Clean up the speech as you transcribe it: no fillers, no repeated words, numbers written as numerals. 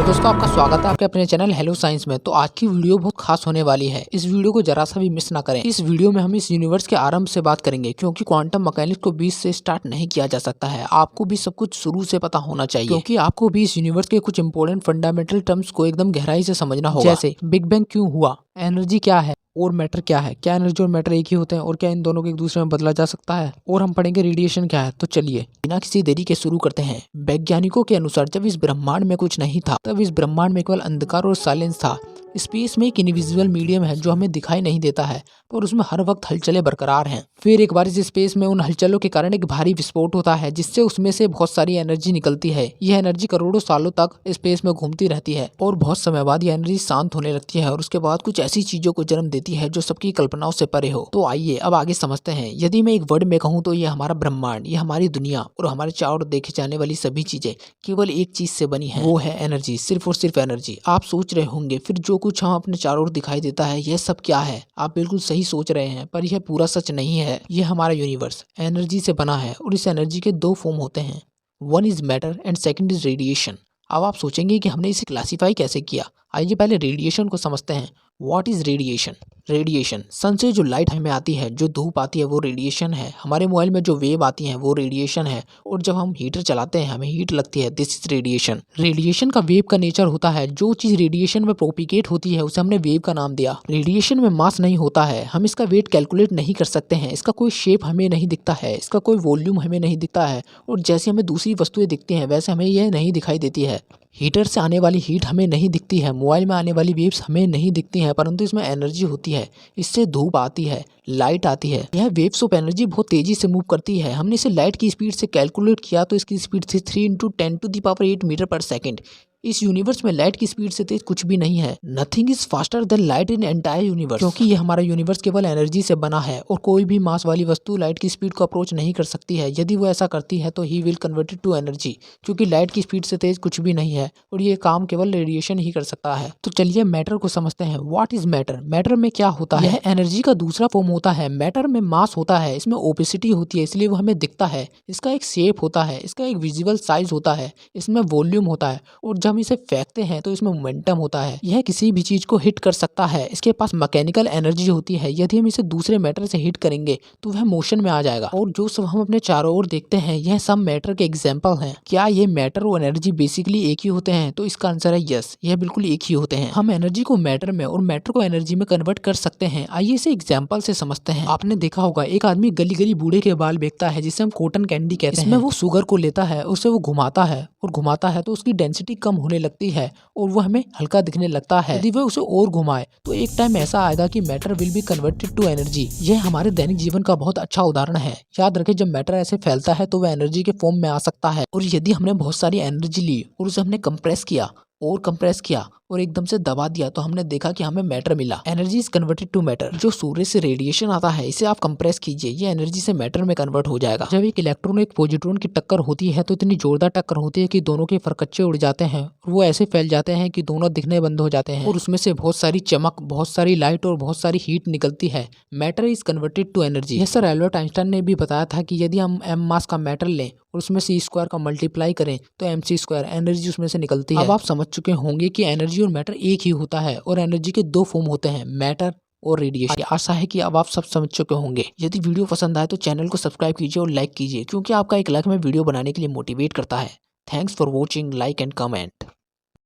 दोस्तों, आपका स्वागत है आपके अपने चैनल हेलो साइंस में। तो आज की वीडियो बहुत खास होने वाली है। इस वीडियो को जरा सा भी मिस ना करें। इस वीडियो में हम इस यूनिवर्स के आरंभ से बात करेंगे, क्योंकि क्वांटम मैकेनिक्स को बीच से स्टार्ट नहीं किया जा सकता है। आपको भी सब कुछ शुरू से पता होना चाहिए, क्योंकि आपको भी इस यूनिवर्स के कुछ इंपॉर्टेंट फंडामेंटल टर्म्स को एकदम गहराई से समझना होगा। जैसे बिग बैंग क्यों हुआ, एनर्जी क्या है और मैटर क्या है, क्या एनर्जी और मैटर एक ही होते हैं और क्या इन दोनों को एक दूसरे में बदला जा सकता है, और हम पढ़ेंगे रेडिएशन क्या है। तो चलिए बिना किसी देरी के शुरू करते हैं। वैज्ञानिकों के अनुसार जब इस ब्रह्मांड में कुछ नहीं था, तब इस ब्रह्मांड में केवल अंधकार और साइलेंस था। स्पेस में एक इनविजिबल मीडियम है जो हमें दिखाई नहीं देता है, और उसमें हर वक्त हलचलें बरकरार हैं। फिर एक बार इस स्पेस में उन हलचलों के कारण एक भारी विस्फोट होता है, जिससे उसमें से बहुत सारी एनर्जी निकलती है। यह एनर्जी करोड़ों सालों तक स्पेस में घूमती रहती है, और बहुत समय बाद यह एनर्जी शांत होने लगती है, और उसके बाद कुछ ऐसी चीजों को जन्म देती है जो सबकी कल्पनाओं से परे हो। तो आइए अब आगे समझते हैं। यदि मैं एक वर्ड में कहूँ तो ये हमारा ब्रह्मांड, ये हमारी दुनिया और हमारे चारों देखे जाने वाली सभी चीजें केवल एक चीज से बनी है, वो है एनर्जी, सिर्फ और सिर्फ एनर्जी। आप सोच रहे होंगे फिर जो कुछ हम अपने चारों ओर दिखाई देता है यह सब क्या है। आप बिल्कुल सही सोच रहे हैं, पर यह पूरा सच नहीं है। यह हमारा यूनिवर्स एनर्जी से बना है, और इस एनर्जी के दो फॉर्म होते हैं, one is matter and second is radiation. अब आप सोचेंगे कि हमने इसे क्लासिफाई कैसे किया। आइए पहले रेडिएशन को समझते हैं। What is radiation? रेडिएशन सन से जो लाइट हमें आती है, जो धूप आती है, वो रेडिएशन है। हमारे मोबाइल में जो वेव आती है वो रेडिएशन है, और जब हम हीटर चलाते हैं हमें हीट लगती है, दिस इज रेडिएशन। रेडिएशन का वेव का नेचर होता है, जो चीज रेडिएशन में प्रोपिगेट होती है उसे हमने वेव का नाम दिया। रेडिएशन में मास नहीं होता है, हम इसका वेट कैलकुलेट नहीं कर सकते हैं, इसका कोई शेप हमें नहीं दिखता है, इसका कोई वॉल्यूम हमें नहीं दिखता है, और जैसे हमें दूसरी वस्तुएं दिखती हैं वैसे हमें यह नहीं दिखाई देती है। हीटर से आने वाली हीट हमें नहीं दिखती है, मोबाइल में आने वाली वेव्स हमें नहीं दिखती हैं, परंतु इसमें एनर्जी होती है। इससे धूप आती है, लाइट आती है। यह वेव्स ऑफ एनर्जी बहुत तेजी से मूव करती है। हमने इसे लाइट की स्पीड से कैलकुलेट किया तो इसकी स्पीड थी 3 × 10⁸ मीटर पर सेकेंड। इस यूनिवर्स में लाइट की स्पीड से तेज कुछ भी नहीं है। Nothing is faster than light in entire universe, क्योंकि ये हमारा यूनिवर्स केवल एनर्जी से बना है, और कोई भी मास वाली वस्तु लाइट की स्पीड को अप्रोच नहीं कर सकती है। यदि वो ऐसा करती है तो ही will convert it to energy, क्योंकि लाइट की स्पीड से तेज कुछ भी नहीं है, और ये काम केवल रेडिएशन ही कर सकता है। तो चलिए मैटर को समझते हैं। What is matter? मैटर में क्या होता है? यह एनर्जी का दूसरा फॉर्म होता है। मैटर में मास होता है, इसमें ओपेसिटी होती है, इसलिए वो हमें दिखता है। इसका एक शेप होता है, इसका एक विजिबल साइज होता है, इसमें वॉल्यूम होता है, और जब हम इसे फेंकते हैं तो इसमें मोमेंटम होता है। यह किसी भी चीज को हिट कर सकता है। इसके पास मैकेनिकल एनर्जी होती है। यदि हम इसे दूसरे मैटर से हिट करेंगे तो वह मोशन में आ जाएगा। और जो सब हम अपने चारों ओर देखते हैं यह सब मैटर के एग्जाम्पल हैं। क्या ये मैटर और एनर्जी बेसिकली एक ही होते हैं? तो इसका आंसर है यस, यह बिल्कुल एक ही होते हैं। हम एनर्जी को मैटर में और मैटर को एनर्जी में कन्वर्ट कर सकते हैं। आइए इसे एग्जाम्पल से समझते हैं। आपने देखा होगा एक आदमी गली गली बूढ़े के बाल बेचता है, जिसे हम कॉटन कैंडी कहते हैं। इसमें वो शुगर को लेता है, उसे वो घुमाता है और घुमाता है तो उसकी डेंसिटी कम होने लगती है, और वो हमें हल्का दिखने लगता है। यदि वह उसे और घुमाए तो एक टाइम ऐसा आएगा कि matter will be converted to energy. यह हमारे दैनिक जीवन का बहुत अच्छा उदाहरण है। याद रखें, जब मैटर ऐसे फैलता है तो वह एनर्जी के फॉर्म में आ सकता है, और यदि हमने बहुत सारी एनर्जी ली और उसे हमने कंप्रेस किया और एकदम से दबा दिया तो हमने देखा कि हमें मैटर मिला। Energy is converted to matter. जो सूर्य से रेडिएशन आता है इसे आप कंप्रेस कीजिए, ये एनर्जी से मैटर में कन्वर्ट हो जाएगा। जब एक इलेक्ट्रॉन और एक पॉजिट्रॉन की टक्कर होती है तो इतनी जोरदार टक्कर होती है कि दोनों के फरकच्चे उड़ जाते हैं, और वो ऐसे फैल जाते हैं कि दोनों दिखने बंद हो जाते हैं, और उसमें से बहुत सारी चमक, बहुत सारी लाइट और बहुत सारी हीट निकलती है। Matter is converted to energy. यह सर एल्बर्ट आइंस्टाइन ने भी बताया था कि यदि हम m मास का मैटर लें और उसमें c² का मल्टीप्लाई करें तो mc² एनर्जी उसमें से निकलती है। अब आप समझ चुके होंगे कि एनर्जी और मैटर एक ही होता है, और एनर्जी के दो फॉर्म होते हैं, मैटर और रेडिएशन। आशा है कि अब आप सब समझ चुके होंगे। यदि वीडियो पसंद आए तो चैनल को सब्सक्राइब कीजिए और लाइक कीजिए, क्योंकि आपका एक लाइक में वीडियो बनाने के लिए मोटिवेट करता है। Thanks for watching, like and comment.